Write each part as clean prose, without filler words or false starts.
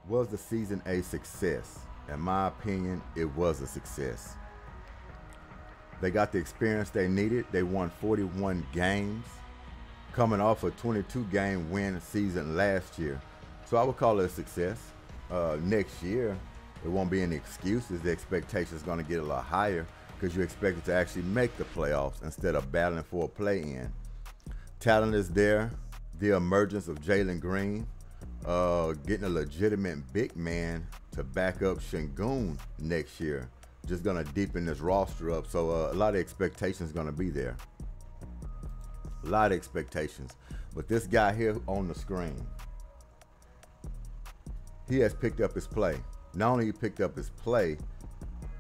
Was the season a success? In my opinion, it was a success. They got the experience they needed. They won 41 games, coming off a 22-game win season last year. So I would call it a success. Next year, there won't be any excuses. The expectation is going to get a lot higher because you expect it to actually make the playoffs instead of battling for a play-in. Talent is there. The emergence of Jalen Green, getting a legitimate big man to back up Şengün next year, just going to deepen this roster up. So a lot of expectations going to be there. A lot of expectations. But this guy here on the screen, he has picked up his play. Not only he picked up his play,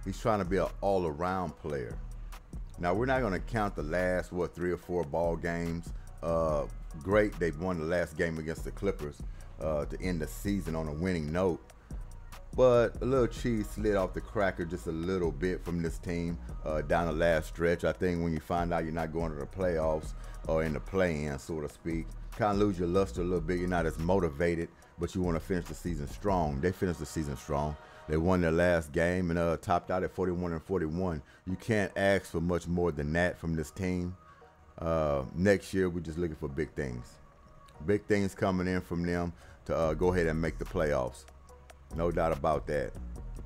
he's trying to be an all-around player. Now, we're not going to count the last, 3 or 4 ball games. Great, they won the last game against the Clippers to end the season on a winning note. But a little cheese slid off the cracker just a little bit from this team down the last stretch. I think when you find out you're not going to the playoffs or in the play-in, so to speak, kind of lose your luster a little bit. You're not as motivated, but you want to finish the season strong. They finished the season strong. They won their last game and topped out at 41-41. You can't ask for much more than that from this team. Next year, we're just looking for big things. Big things coming in from them to go ahead and make the playoffs. No doubt about that.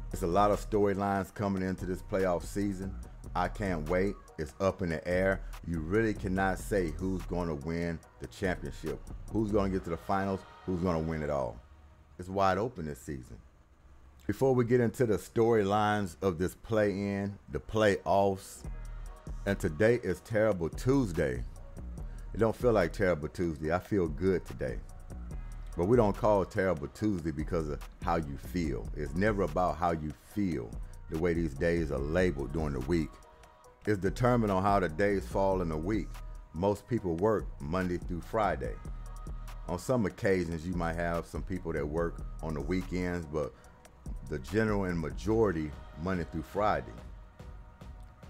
There's a lot of storylines coming into this playoff season. I can't wait. It's up in the air. You really cannot say who's going to win the championship, who's going to get to the finals, who's going to win it all. It's wide open this season. Before we get into the storylines of this play-in, the playoffs, and today is Terrible Tuesday. It don't feel like Terrible Tuesday. I feel good today. But we don't call it Terrible Tuesday because of how you feel. It's never about how you feel, the way these days are labeled during the week. It's determined on how the days fall in the week. Most people work Monday through Friday. On some occasions, you might have some people that work on the weekends, but the general and majority, Monday through Friday.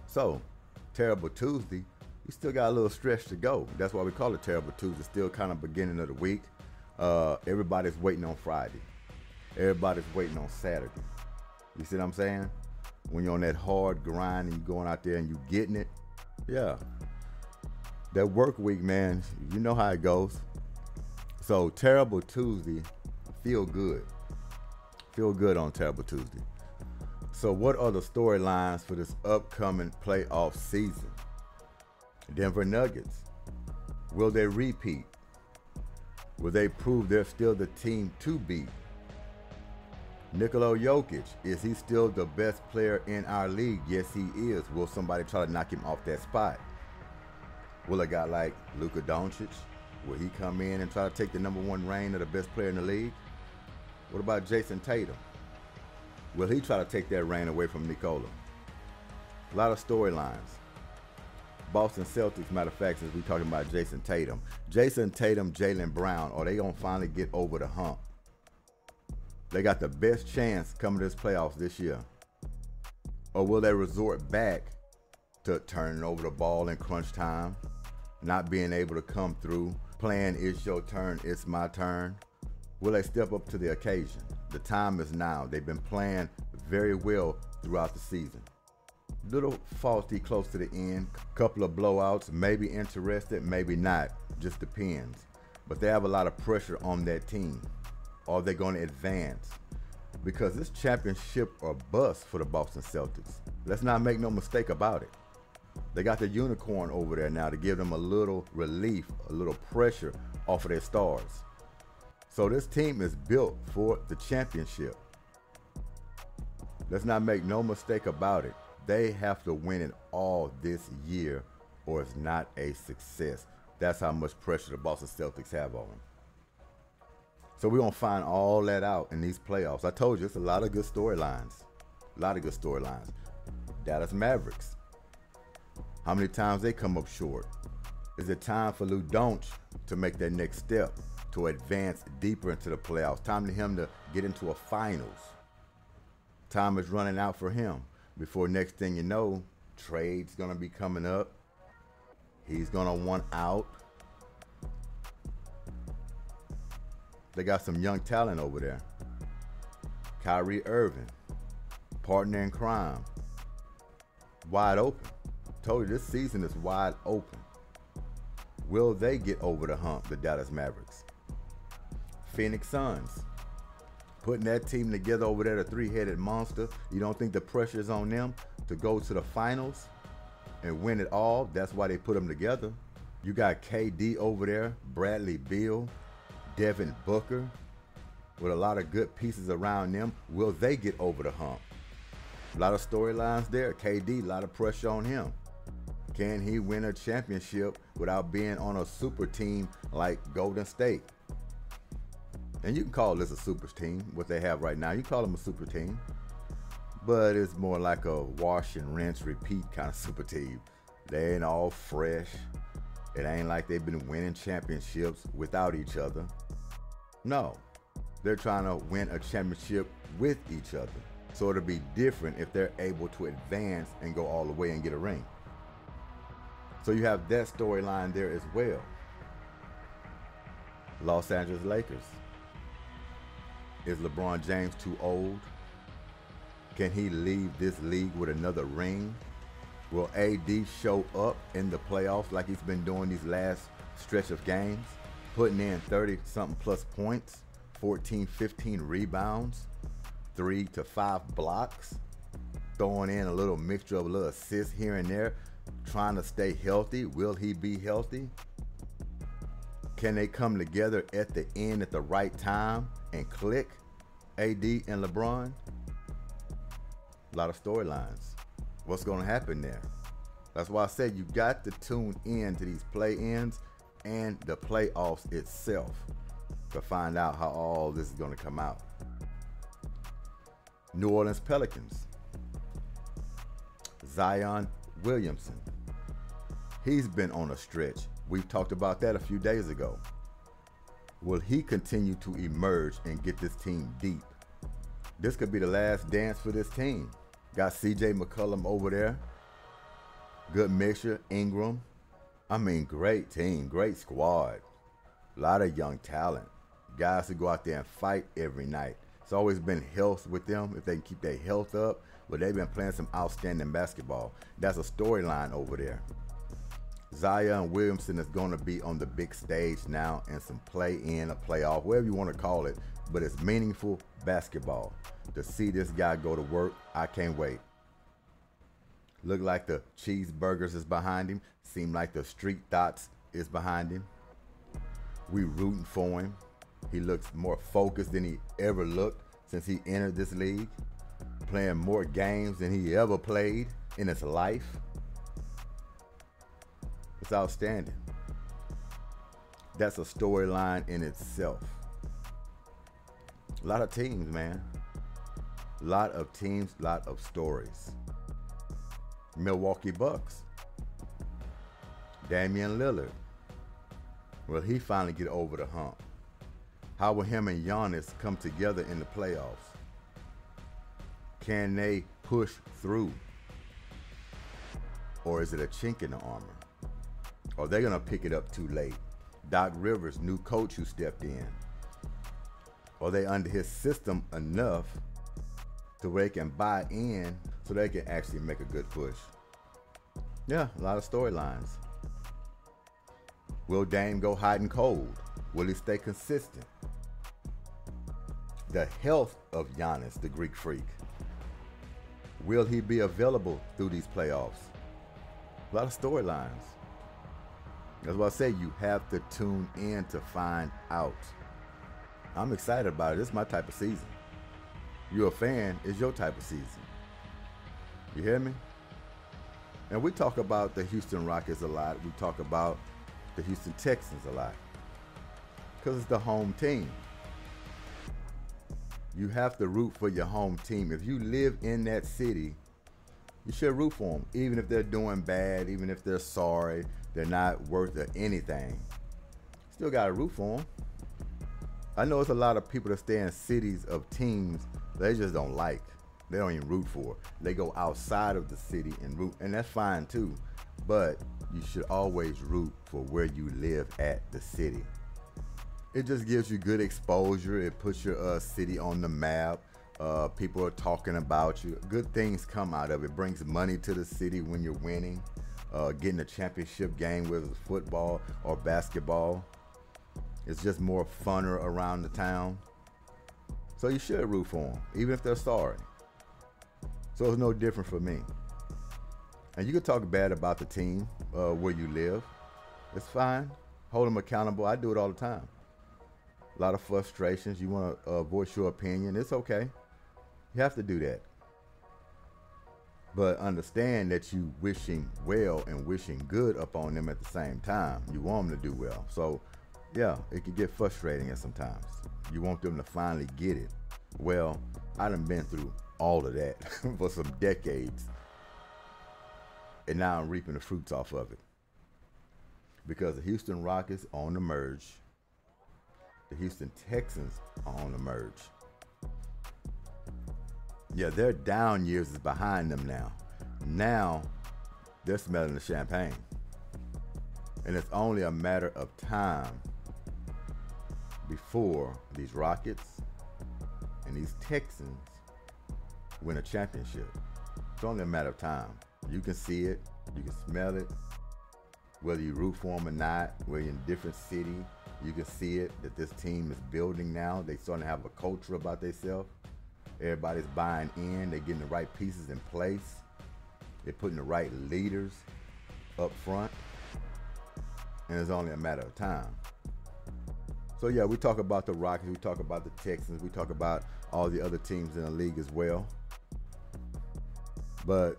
So, Terrible Tuesday, you still got a little stretch to go. That's why we call it Terrible Tuesday. Still kind of beginning of the week. Everybody's waiting on Friday. Everybody's waiting on Saturday. You see what I'm saying? When you're on that hard grind and you're going out there and you getting it, yeah. That work week, man, you know how it goes. So Terrible Tuesday, feel good. Feel good on Terrible Tuesday. So what are the storylines for this upcoming playoff season? Denver Nuggets, will they repeat? Will they prove they're still the team to beat? Nikola Jokic, is he still the best player in our league? Yes, he is. Will somebody try to knock him off that spot? Will a guy like Luka Doncic, will he come in and try to take the #1 reign of the best player in the league? What about Jason Tatum? Will he try to take that reign away from Nikola? A lot of storylines. Boston Celtics, matter of fact, since we're talking about Jason Tatum, Jaylen Brown, are they going to finally get over the hump? They got the best chance coming to this playoffs this year. Or will they resort back to turning over the ball in crunch time, not being able to come through, playing it's your turn, it's my turn? Will they step up to the occasion? The time is now. They've been playing very well throughout the season. Little faulty close to the end, couple of blowouts, maybe interested, maybe not, just depends. But they have a lot of pressure on that team. Are they going to advance? Because this championship or bust for the Boston Celtics. Let's not make no mistake about it. They got the unicorn over there now to give them a little relief, a little pressure off of their stars. So this team is built for the championship. Let's not make no mistake about it. They have to win it all this year or it's not a success. That's how much pressure the Boston Celtics have on them. So we're going to find all that out in these playoffs. I told you, it's a lot of good storylines. A lot of good storylines. Dallas Mavericks. How many times they come up short? Is it time for Luka Doncic to make that next step, to advance deeper into the playoffs? Time for him to get into a finals. Time is running out for him. Before next thing you know, trade's going to be coming up. He's going to want out. They got some young talent over there. Kyrie Irving, partner in crime, wide open. Told you this season is wide open. Will they get over the hump, the Dallas Mavericks? Phoenix Suns, putting that team together over there, the three-headed monster. You don't think the pressure is on them to go to the finals and win it all? That's why they put them together. You got KD over there, Bradley Beal, Devin Booker, with a lot of good pieces around them. Will they get over the hump? A lot of storylines there. KD, a lot of pressure on him. Can he win a championship without being on a super team like Golden State? And you can call this a super team, what they have right now. You call them a super team. But it's more like a wash and rinse, repeat kind of super team. They ain't all fresh. It ain't like they've been winning championships without each other. No, they're trying to win a championship with each other. So it'll be different if they're able to advance and go all the way and get a ring. So you have that storyline there as well. Los Angeles Lakers. Is LeBron James too old? Can he leave this league with another ring? Will AD show up in the playoffs like he's been doing these last stretch of games? Putting in 30-something plus points, 14, 15 rebounds, 3 to 5 blocks, throwing in a little mixture of a little assists here and there, trying to stay healthy. Will he be healthy? Can they come together at the end at the right time and click, AD and LeBron? A lot of storylines. What's going to happen there? That's why I said you got to tune in to these play-ins and the playoffs itself to find out how all this is going to come out. New Orleans Pelicans. Zion Williamson. He's been on a stretch. We've talked about that a few days ago. Will he continue to emerge and get this team deep? This could be the last dance for this team. Got CJ McCollum over there. Good mixture. Ingram. I mean, great team, great squad. A lot of young talent. Guys who go out there and fight every night. It's always been health with them, if they can keep their health up. But they've been playing some outstanding basketball. That's a storyline over there. Zion Williamson is going to be on the big stage now in some play-in, a playoff, whatever you want to call it. But it's meaningful basketball. To see this guy go to work, I can't wait. Look like the cheeseburgers is behind him. Seem like the street thoughts is behind him. We rooting for him. He looks more focused than he ever looked since he entered this league. Playing more games than he ever played in his life. It's outstanding. That's a storyline in itself. A lot of teams, man. A lot of teams, a lot of stories. Milwaukee Bucks. Damian Lillard. Will he finally get over the hump? How will him and Giannis come together in the playoffs? Can they push through? Or is it a chink in the armor? Or they're going to pick it up too late? Doc Rivers, new coach who stepped in. Are they under his system enough to where they can buy in so they can actually make a good push? Yeah, a lot of storylines. Will Dame go hot and cold? Will he stay consistent? The health of Giannis, the Greek freak. Will he be available through these playoffs? A lot of storylines. That's why I say you have to tune in to find out. I'm excited about it. This is my type of season. You're a fan, it's your type of season. You hear me? And we talk about the Houston Rockets a lot. We talk about the Houston Texans a lot. Because it's the home team. You have to root for your home team. If you live in that city, you should root for them. Even if they're doing bad, even if they're sorry, they're not worth anything. Still got to root for them. I know it's a lot of people that stay in cities of teams they just don't like. They don't even root for. They go outside of the city and root, and that's fine too. But you should always root for where you live at the city. It just gives you good exposure. It puts your city on the map. People are talking about you. Good things come out of it. Brings money to the city when you're winning. Getting a championship game, whether it's football or basketball. It's just more funner around the town. So you should root for them, even if they're sorry. So it's no different for me. And you can talk bad about the team where you live. It's fine. Hold them accountable. I do it all the time. A lot of frustrations. You want to voice your opinion. It's okay. You have to do that. But understand that you wishing well and wishing good upon them at the same time. You want them to do well. So, yeah, it can get frustrating at sometimes. You want them to finally get it. Well, I done been through all of that for some decades. And now I'm reaping the fruits off of it. Because the Houston Rockets on the merge. The Houston Texans are on the merge. Yeah, their down years is behind them now. Now, they're smelling the champagne. And it's only a matter of time before these Rockets and these Texans win a championship. It's only a matter of time. You can see it. You can smell it. Whether you root for them or not, whether you're in a different city, you can see it that this team is building now. They're starting to have a culture about themselves. Everybody's buying in. They're getting the right pieces in place. They're putting the right leaders up front. And it's only a matter of time. So, yeah, we talk about the Rockets. We talk about the Texans. We talk about all the other teams in the league as well. But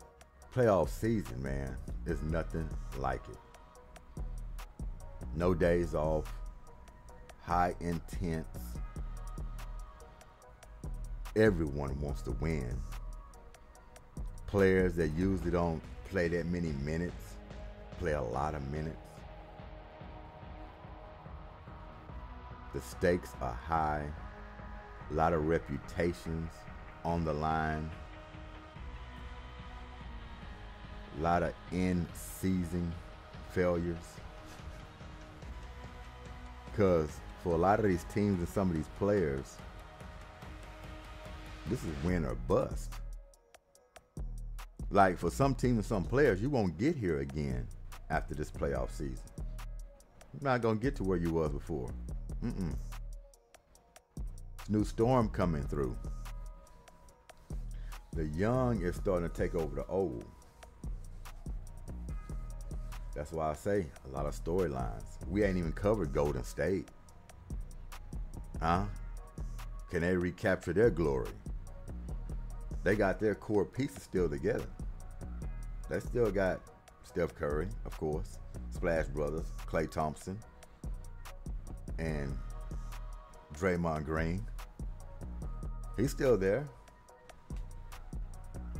playoff season, man, is nothing like it. No days off. High intense. Everyone wants to win. Players that usually don't play that many minutes play a lot of minutes. The stakes are high. A lot of reputations on the line. A lot of in-season failures. Because for a lot of these teams and some of these players, this is win or bust. Like for some teams and some players, you won't get here again after this playoff season. You're not going to get to where you was before. New storm coming through. The young is starting to take over the old. That's why I say a lot of storylines. We ain't even covered Golden State. Huh? Can they recapture their glory? They got their core pieces still together. They still got Steph Curry, of course, Splash Brothers, Klay Thompson, and Draymond Green. He's still there.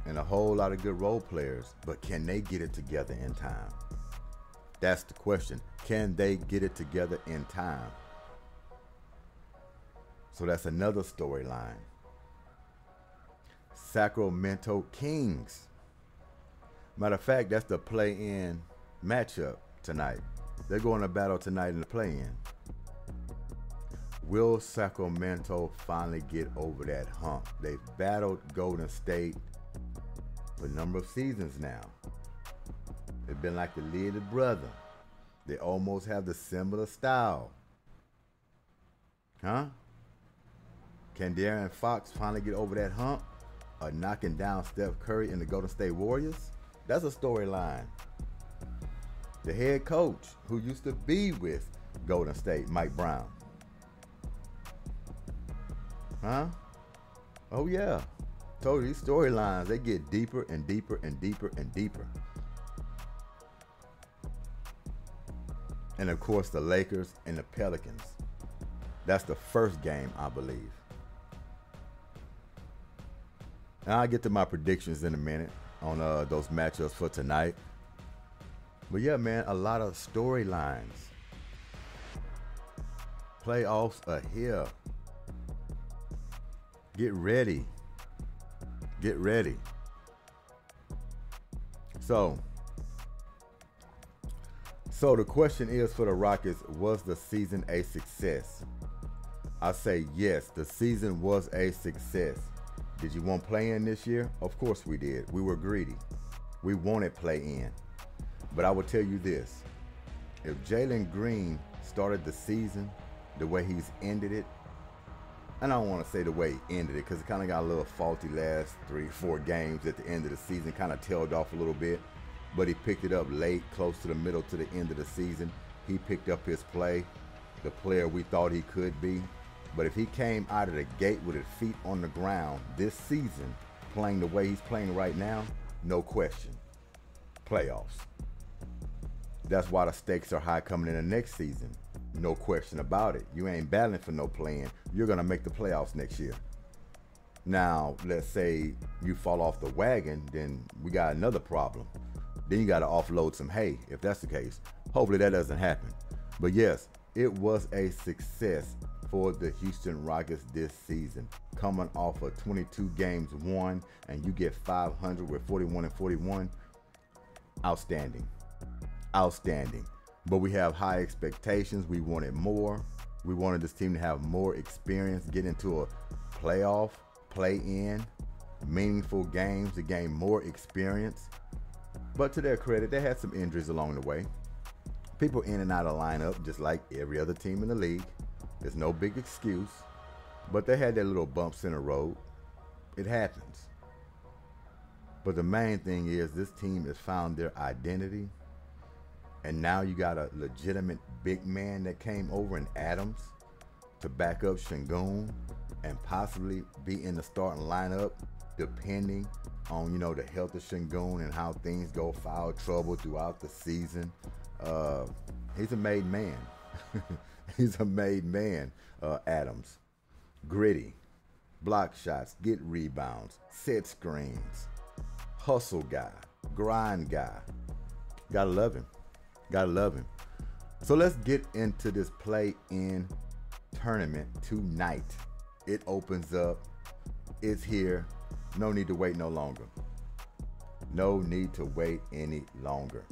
And a whole lot of good role players. But can they get it together in time? That's the question. Can they get it together in time? So that's another storyline. Sacramento Kings. Matter of fact, that's the play-in matchup tonight. They're going to battle tonight in the play-in. Will Sacramento finally get over that hump? They've battled Golden State for a number of seasons now. They've been like the little brother. They almost have the similar style. Huh? Can De'Aaron Fox finally get over that hump? Or knocking down Steph Curry and the Golden State Warriors? That's a storyline. The head coach who used to be with Golden State, Mike Brown. Huh? Oh yeah. Told you these storylines, they get deeper and deeper and deeper and deeper. And of course the Lakers and the Pelicans. That's the first game, I believe. And I'll get to my predictions in a minute on those matchups for tonight. But yeah, man, a lot of storylines. Playoffs are here. Get ready. Get ready. So the question is for the Rockets, was the season a success? I say yes, the season was a success. Did you want play-in this year? Of course we did. We were greedy. We wanted play-in. But I will tell you this. If Jalen Green started the season the way he's ended it, and I don't want to say the way he ended it because it kind of got a little faulty last 3-4 games at the end of the season, kind of tailed off a little bit, but he picked it up late, close to the middle to the end of the season. He picked up his play, the player we thought he could be. But if he came out of the gate with his feet on the ground this season, playing the way he's playing right now, no question, playoffs. That's why the stakes are high coming in the next season. No question about it. You ain't battling for no play-in. You're going to make the playoffs next year. Now, let's say you fall off the wagon, then we got another problem. Then you got to offload some hay, if that's the case. Hopefully that doesn't happen. But yes, it was a success for the Houston Rockets this season. Coming off of 22 games won, and you get 500 with 41-41. Outstanding. Outstanding. But we have high expectations. We wanted more. We wanted this team to have more experience, get into a playoff, play-in, meaningful games to gain more experience. But to their credit, they had some injuries along the way. People in and out of lineup, just like every other team in the league. There's no big excuse. But they had their little bumps in the road. It happens. But the main thing is this team has found their identity. And now you got a legitimate big man that came over in Adams to back up Şengün and possibly be in the starting lineup depending on, you know, the health of Şengün and how things go, foul trouble throughout the season. He's a made man. He's a made man, Adams. Gritty, block shots, get rebounds, set screens, hustle guy, grind guy. Gotta love him. Gotta love him. So let's get into this play-in tournament tonight. It opens up. It's here. No need to wait no longer. No need to wait any longer.